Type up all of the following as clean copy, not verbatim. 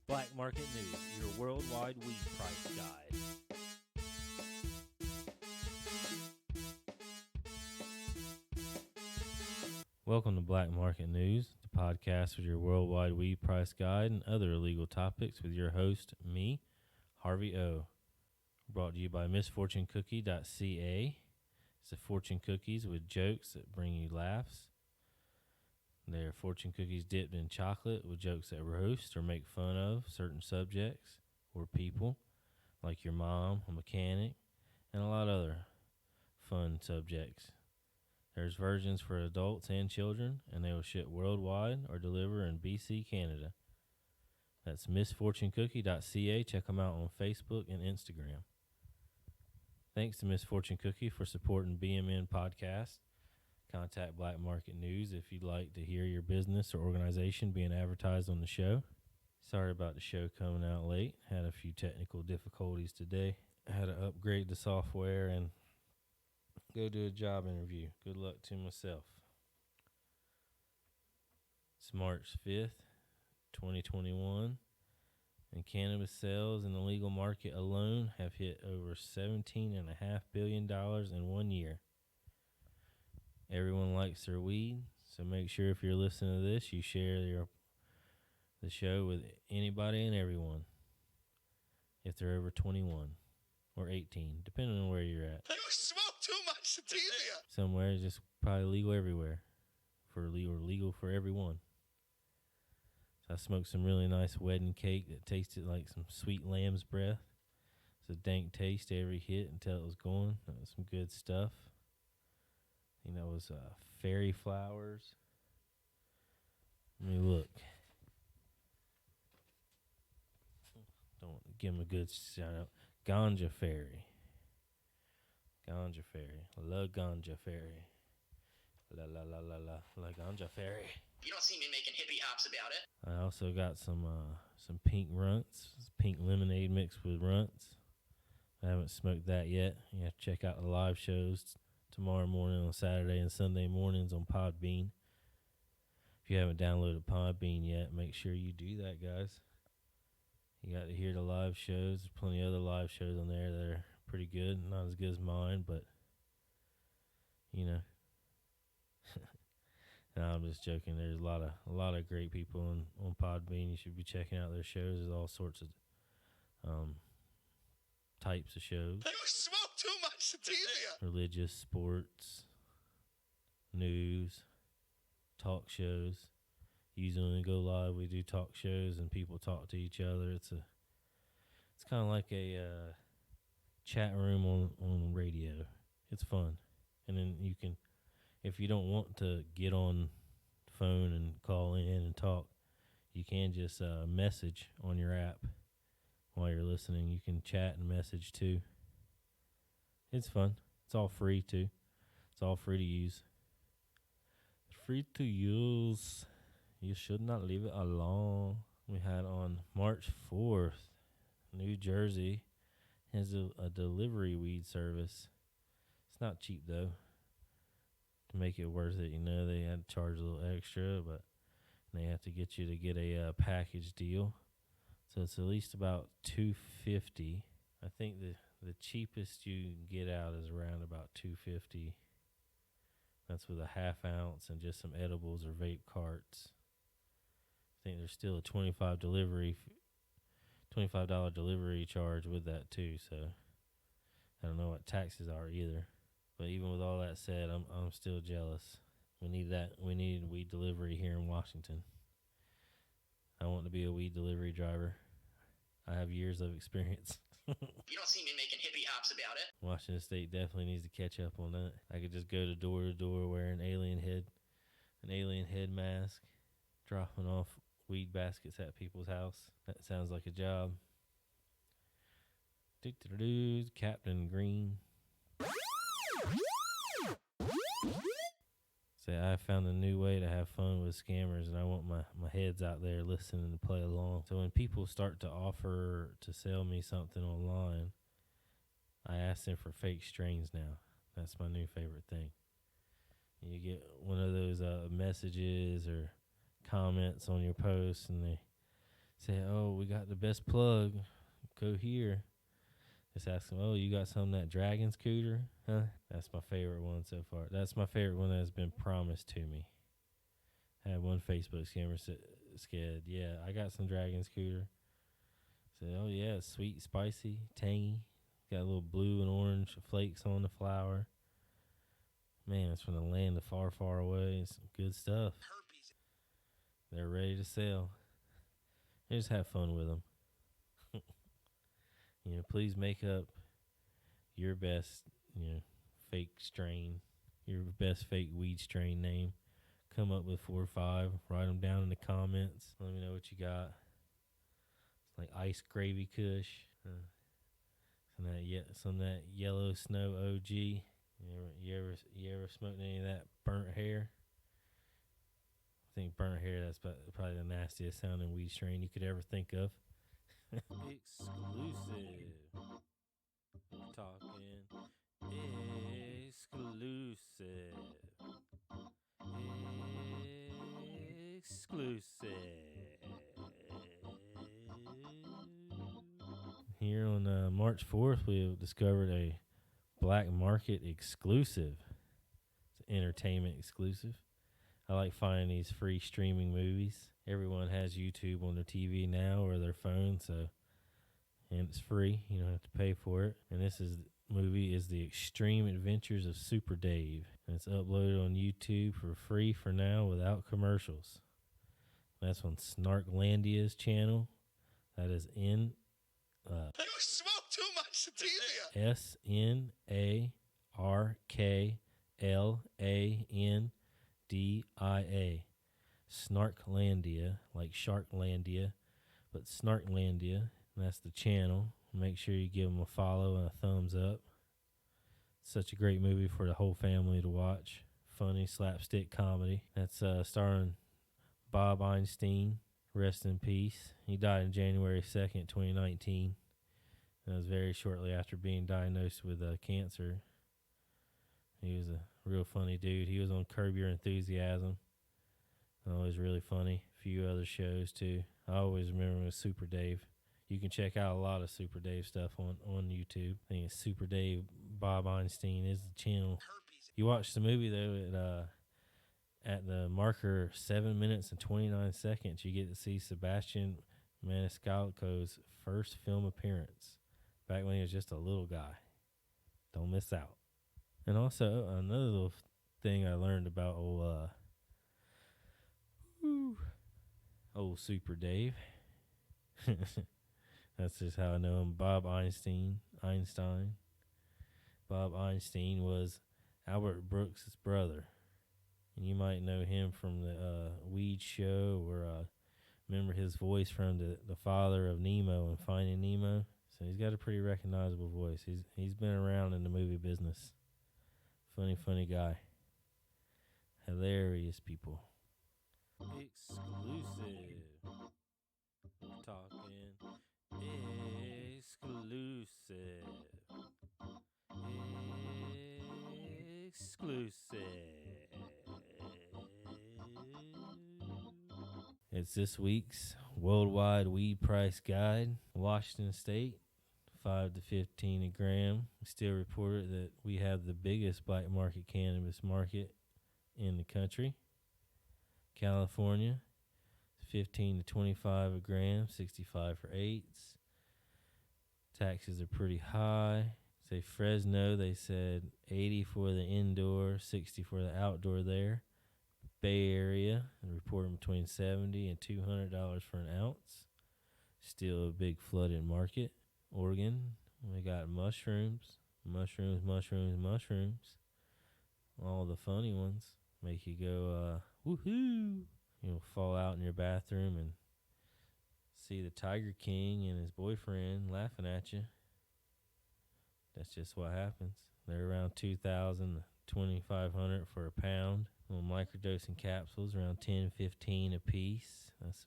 Black Market News, your worldwide weed price guide. Welcome to Black Market News, the podcast with your worldwide weed price guide and other illegal topics with your host, me, Harvey O. Brought to you by MisFortuneCookie.ca. It's the fortune cookies with jokes that bring you laughs. They're fortune cookies dipped in chocolate with jokes that roast or make fun of certain subjects or people, like your mom, a mechanic, and a lot of other fun subjects. There's versions for adults and children, and they will ship worldwide or deliver in BC, Canada. That's MisFortuneCookie.ca. Check them out on Facebook and Instagram. Thanks to Miss Fortune Cookie for supporting BMN Podcast. Contact Black Market News if you'd like to hear your business or organization being advertised on the show. Sorry about the show coming out late. Had a few technical difficulties today. I had to upgrade the software and go do a job interview. Good luck to myself. It's March 5th, 2021, and cannabis sales in the legal market alone have hit over $17.5 billion in 1 year. Everyone likes their weed, so make sure if you're listening to this, you share the show with anybody and everyone if they're over 21 or 18, depending on where you're at. You smoke too much sativa. Somewhere it's just probably legal everywhere, legal for everyone. So I smoked some really nice wedding cake that tasted like some sweet lamb's breath. It's a dank taste every hit until it was gone. That was some good stuff. I think that was fairy flowers. Let me look. Don't give him a good shout out. Ganja Fairy. Ganja Fairy. La Ganja Fairy. La la la la la. La Ganja Fairy. You don't see me making hippie hops about it. I also got some pink runts. Pink lemonade mixed with runts. I haven't smoked that yet. You have to check out the live shows tomorrow morning on Saturday and Sunday mornings on Podbean. If you haven't downloaded Podbean yet, make sure you do that, guys. You got to hear the live shows. There's plenty of other live shows on there that are pretty good. Not as good as mine, but, you know. No, I'm just joking. There's a lot of great people on Podbean. You should be checking out their shows. There's all sorts of types of shows. You smoke too much sativa. Religious, sports, news, talk shows. Usually when we go live, we do talk shows and people talk to each other. It's kind of like a chat room on radio. It's fun. And then you can, if you don't want to get on the phone and call in and talk, you can just message on your app while you're listening. You can chat and message too. It's fun. It's all free too. It's all free to use. Free to use. You should not leave it alone. We had on March 4th, New Jersey has a delivery weed service. It's not cheap though. To make it worth it, you know, they had to charge a little extra, but they have to get you to get a package deal. So it's at least about $250. I think the cheapest you can get out is around about $250. That's with a half ounce and just some edibles or vape carts. I think there's still a $25 delivery charge with that too. So I don't know what taxes are either. But even with all that said, I'm still jealous. We need that. We need weed delivery here in Washington. I want to be a weed delivery driver. I have years of experience. You don't see me making hippie hops about it. Washington State definitely needs to catch up on that. I could just go to door wearing an alien head mask, dropping off weed baskets at people's house. That sounds like a job. Captain Green. Say, I found a new way to have fun with scammers, and I want my heads out there listening to play along. So when people start to offer to sell me something online, I ask them for fake strains now. That's my new favorite thing. You get one of those messages or comments on your post, and they Say, oh, we got the best plug. Go here. Just ask them, oh, you got some of that dragon scooter? Huh? That's my favorite one so far. That's my favorite one that has been promised to me. I had one Facebook scammer said, yeah, I got some dragon scooter. Said, oh, yeah, it's sweet, spicy, tangy. Got a little blue and orange flakes on the flour. Man, it's from the land of far, far away. It's some good stuff. They're ready to sell. Just have fun with them. Please make up your best, fake strain, your best fake weed strain name. Come up with 4 or 5. Write them down in the comments. Let me know what you got. It's like ice gravy kush. Some of that yellow snow OG. You ever smoked any of that burnt hair? I think burnt hair, that's probably the nastiest sounding weed strain you could ever think of. Exclusive. We're talking exclusive. Exclusive. Here on March 4th, we discovered a black market exclusive. It's an entertainment exclusive. I like finding these free streaming movies. Everyone has YouTube on their TV now or their phone, and it's free. You don't have to pay for it. And movie is The Extreme Adventures of Super Dave. And it's uploaded on YouTube for free for now without commercials. That's on Snarklandia's channel. That is You smoke too much sativa. SNARKLANDIA. Snarklandia, like Sharklandia, but Snarklandia. And that's the channel. Make sure you give them a follow and a thumbs up. Such a great movie for the whole family to watch. Funny slapstick comedy. That's starring Bob Einstein. Rest in peace. He died on January 2nd, 2019. That was very shortly after being diagnosed with cancer. He was a real funny dude. He was on Curb Your Enthusiasm. Always really funny. A few other shows too. I always remember him as Super Dave. You can check out a lot of Super Dave stuff on YouTube. I think it's Super Dave Bob Einstein is the channel. You watch the movie though, at the marker 7 minutes and 29 seconds, you get to see Sebastian Maniscalco's first film appearance, back when he was just a little guy. Don't miss out. And also, another little thing I learned about old Super Dave. That's just how I know him. Bob Einstein. Bob Einstein was Albert Brooks' brother. And you might know him from the Weed Show, or remember his voice from the father of Nemo and Finding Nemo. So he's got a pretty recognizable voice. He's been around in the movie business. Funny guy. Hilarious people. Exclusive. We're talking exclusive. Exclusive. It's this week's Worldwide Weed Price Guide. Washington State, $5 to $15 a gram. We still reported that we have the biggest black market cannabis market in the country. California, 15 to 25 a gram, 65 for eighths. Taxes are pretty high. Say Fresno, they said 80 for the indoor, 60 for the outdoor there. Bay Area, reporting between $70 and $200 for an ounce. Still a big flooded market. Oregon, we got mushrooms. All the funny ones make you go, woohoo. You'll fall out in your bathroom and see the Tiger King and his boyfriend laughing at you. That's just what happens. They're around $2,000 to $2,500 for a pound. Little microdosing capsules, around $10-15 a piece. That's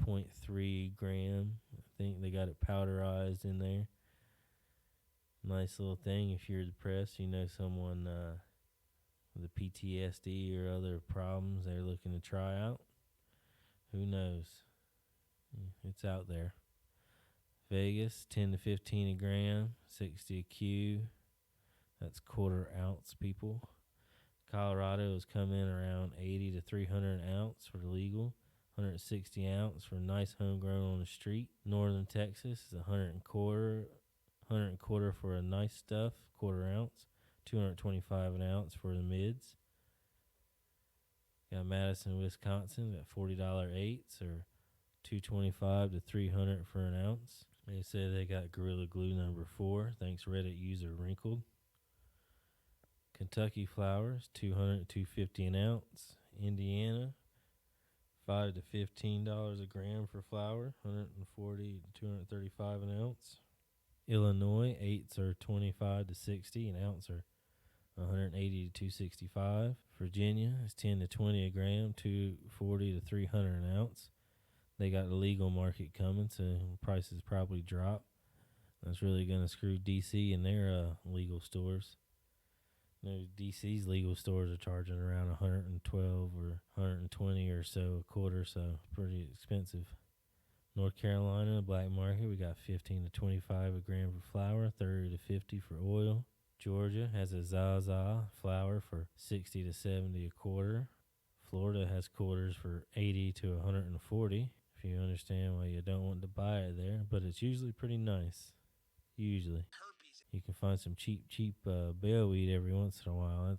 0.3 gram. I think they got it powderized in there. Nice little thing if you're depressed, you know someone with a PTSD or other problems they're looking to try out. Who knows? It's out there. Vegas, 10 to 15 a gram, 60 a Q. That's quarter ounce, people. Colorado is coming around 80 to 300 an ounce for the legal, 160 ounce for nice homegrown on the street. Northern Texas is 100 and quarter for a nice stuff, quarter ounce, 225 an ounce for the mids. Got Madison, Wisconsin, got $40 eighths or 225 to 300 for an ounce. They said they got Gorilla Glue number 4. Thanks Reddit user Wrinkled. Kentucky flowers, 200 to 250 an ounce. Indiana, $5 to $15 a gram for flour, 140 to 235 an ounce. Illinois, eighths are 25 to 60 an ounce, or 180 to 265. Virginia is 10 to 20 a gram, 240 to 300 an ounce. They got a legal market coming, so prices probably drop. That's really going to screw DC and their legal stores. DC's legal stores are charging around 112 or 120 or so a quarter, so pretty expensive. North Carolina, black market, we got 15 to 25 a gram for flour, 30 to 50 for oil. Georgia has a Zaza flour for 60 to 70 a quarter. Florida has quarters for 80 to 140. If you understand why you don't want to buy it there, but it's usually pretty nice. Usually. You can find some cheap bale weed every once in a while.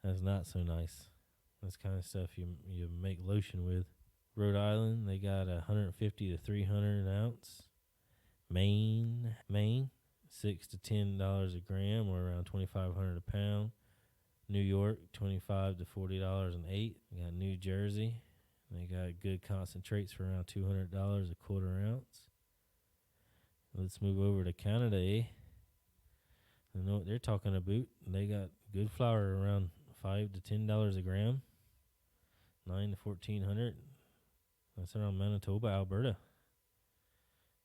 That's not so nice. That's kind of stuff you make lotion with. Rhode Island, they got 150 to 300 an ounce. Maine, $6 to $10 a gram, or around $2,500 a pound. New York, $25 to $40 an eighth. We got New Jersey, they got good concentrates for around $200 a quarter ounce. Let's move over to Canada, eh? You know what they're talking about? They got good flour around $5 to $10 a gram, 9 to 1400. That's around Manitoba, Alberta.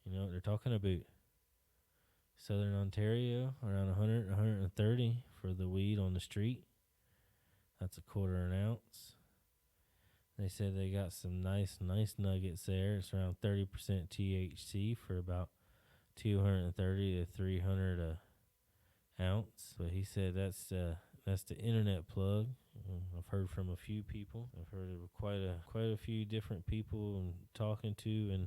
You know what they're talking about? Southern Ontario, around 100 130 for the weed on the street. That's a quarter an ounce. They said they got some nice nuggets there. It's around 30% THC for about 230 to 300 a ounce. But he said that's the internet plug. I've heard from a few people. I've heard of quite a few different people and talking to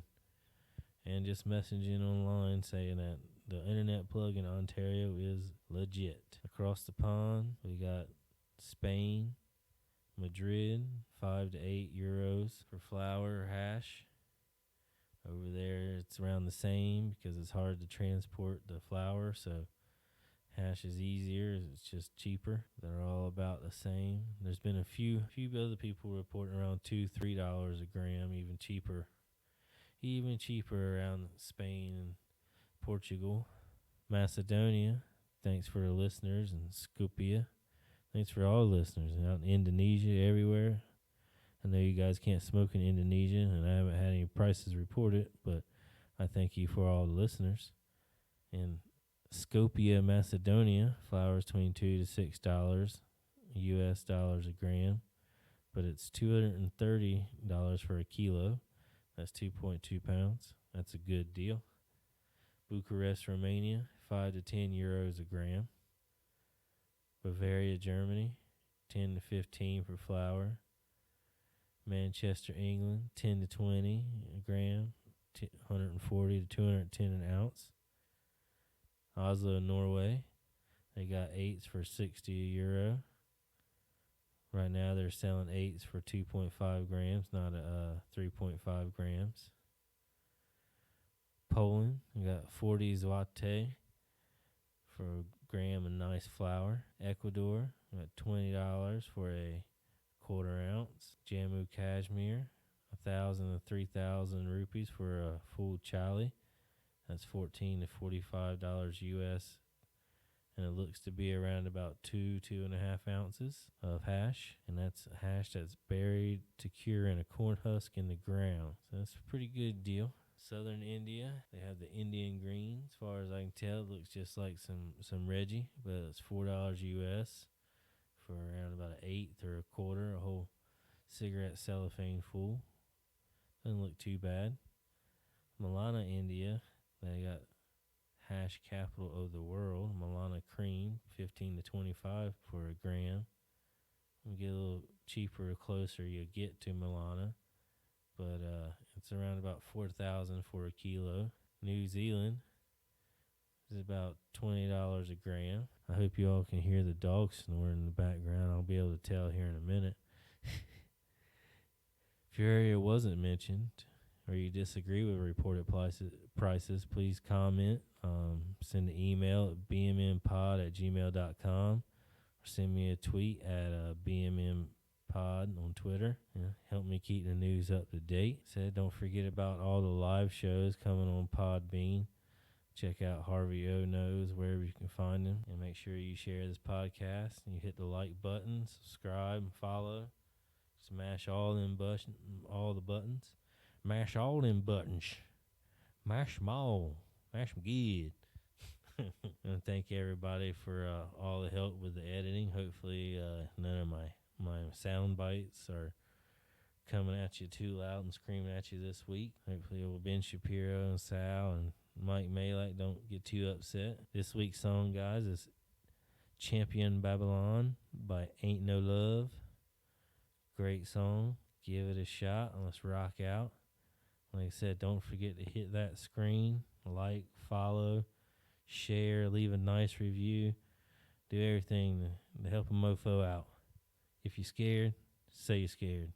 and just messaging online saying that the internet plug in Ontario is legit. Across the pond, we got Spain, Madrid, 5 to 8 euros for flour or hash. Over there, it's around the same because it's hard to transport the flour, so hash is easier. It's just cheaper. They're all about the same. There's been a few other people reporting around $2-3 a gram, even cheaper around Spain and Portugal. Macedonia, thanks for the listeners, and Skopje, thanks for all the listeners. And out in Indonesia, everywhere. I know you guys can't smoke in Indonesia, and I haven't had any prices reported, but I thank you for all the listeners. And Skopje, Macedonia, flour is between $2 to $6 US dollars a gram, but it's $230 for a kilo. That's 2.2 pounds. That's a good deal. Bucharest, Romania, 5 to 10 euros a gram. Bavaria, Germany, 10 to 15 for flour. Manchester, England, 10 to 20 a gram, 140 to 210 an ounce. Oslo, Norway, they got eighths for 60 euro. Right now they're selling eighths for 2.5 grams, not 3.5 grams. Poland, we got 40 zloty for a gram of nice flour. Ecuador, we got $20 for a quarter ounce. Jammu Kashmir, 1,000 to 3,000 rupees for a full chali. That's $14 to $45 US, and it looks to be around about 2.5 ounces of hash, and that's a hash that's buried to cure in a corn husk in the ground. So that's a pretty good deal. Southern India, they have the Indian green. As far as I can tell, it looks just like some Reggie, but it's $4 US for around about an eighth or a quarter, a whole cigarette cellophane full. Doesn't look too bad. Milana, India. They got hash capital of the world. Milana cream, 15 to 25 for a gram. You get a little cheaper the closer you get to Milana. But it's around about 4,000 for a kilo. New Zealand is about $20 a gram. I hope you all can hear the dog snoring in the background. I'll be able to tell here in a minute. If your area wasn't mentioned or you disagree with reported prices, please comment. Send an email at bmmpod@gmail.com or send me a tweet at bmmpod on Twitter. Help me keep the news up to date. Said don't forget about all the live shows coming on Podbean. Check out Harvey O Knows wherever you can find him. And make sure you share this podcast and you hit the like button, subscribe, and follow. Smash all the buttons. Mash all them buttons. Mash them all. Mash them good. And thank everybody for all the help with the editing. Hopefully none of my sound bites are coming at you too loud and screaming at you this week. Hopefully Ben Shapiro and Sal and Mike Malak don't get too upset. This week's song, guys, is Champion Babylon by Ain't No Love. Great song. Give it a shot and let's rock out. Like I said, don't forget to hit that screen, like, follow, share, leave a nice review. Do everything to help a mofo out. If you're scared, say you're scared.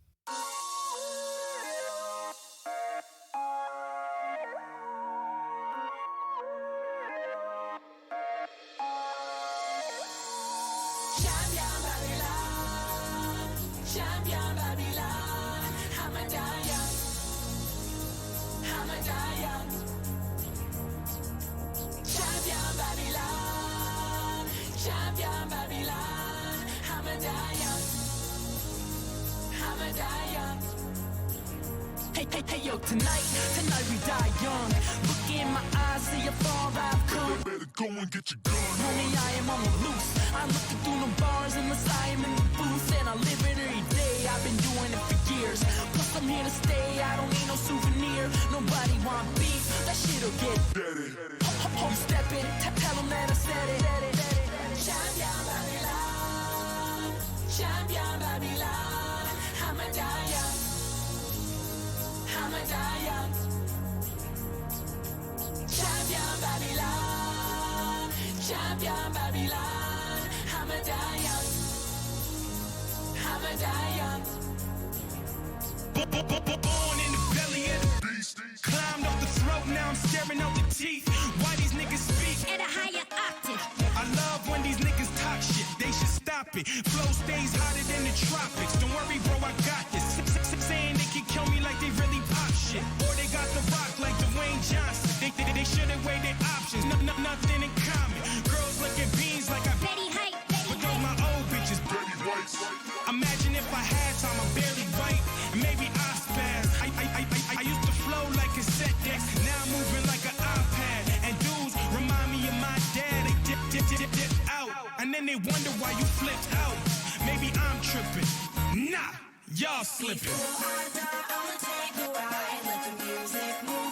Hey, yo, tonight we die young. Look in my eyes, see how far I've come. Better go and get your gun. Homie, I am on the loose. I'm looking through no bars unless I am in the booth. And I live it every day, I've been doing it for years. Plus I'm here to stay, I don't need no souvenir. Nobody want beef, that shit'll get Daddy. You step in, tell them that I said it. Champion Babylon, Champion Babylon. I'm a die young. Champion Babylon, Champion Babylon. I'm a die young. Born in the belly of the beast, climbed off the throat, now I'm staring out the teeth. Why these niggas speak at a higher octave? I love when these niggas talk shit, they should stop it. Flow stays hotter than the tropics. Don't worry, bro, I got this. Saying they can kill me like they really pop shit. Or they got the rock like Dwayne Johnson. They should've weighed their options. Nothing in common. Girls looking beans like I Betty Hype, but those my old bitches. Betty White. Imagine if I had time, I barely write. And maybe I spaz. I used to flow like cassette decks. Now I'm moving like an iPad. And dudes remind me of my dad. They dip out. And then they wonder why you flipped out. Maybe I'm tripping. Nah, y'all slipping. I'ma take a ride, let the music move.